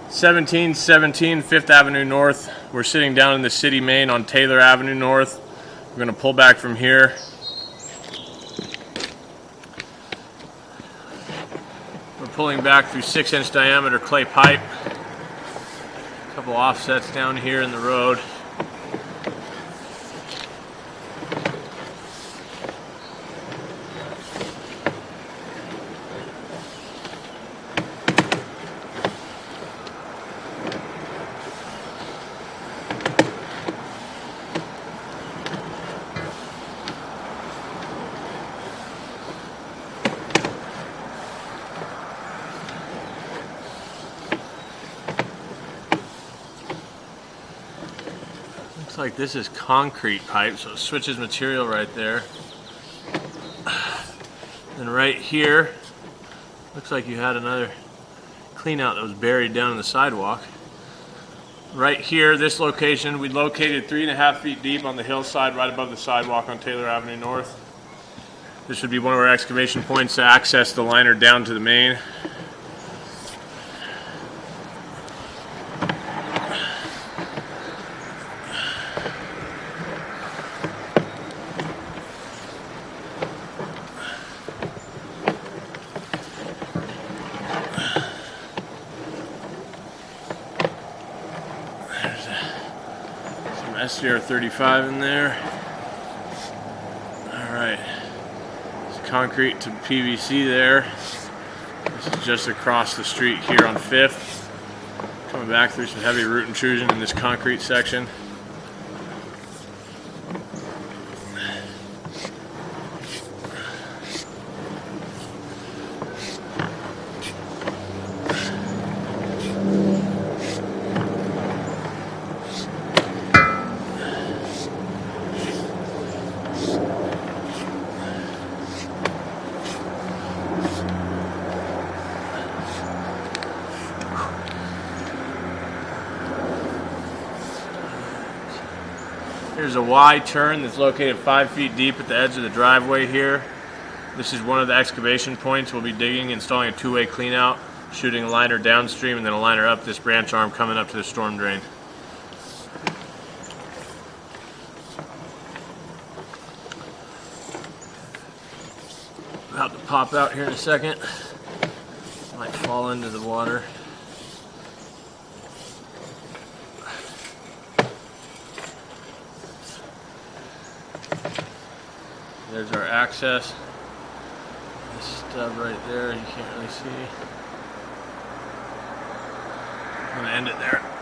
1717 5th Avenue North. We're sitting down in the city main on Taylor Avenue North. We're going to pull back from here. We're pulling back through 6-inch diameter clay pipe. A couple offsets down here in the road. Looks like this is concrete pipe, so it switches material right there. And right here, looks like you had another clean out that was buried down in the sidewalk. Right here, this location, we located 3.5 feet deep on the hillside right above the sidewalk on Taylor Avenue North. This would be one of our excavation points to access the liner down to the main. SDR 35 in there. Alright, it's concrete to PVC there. This is just across the street here on 5th. Coming back through some heavy root intrusion in this concrete section. Here's a Y turn that's located 5 feet deep at the edge of the driveway here. This is one of the excavation points. We'll be digging, installing a two-way clean out, shooting a liner downstream and then a liner up this branch arm coming up to the storm drain. About to pop out here in a second. Might fall into the water. There's our access. This stub right there, you can't really see. I'm gonna end it there.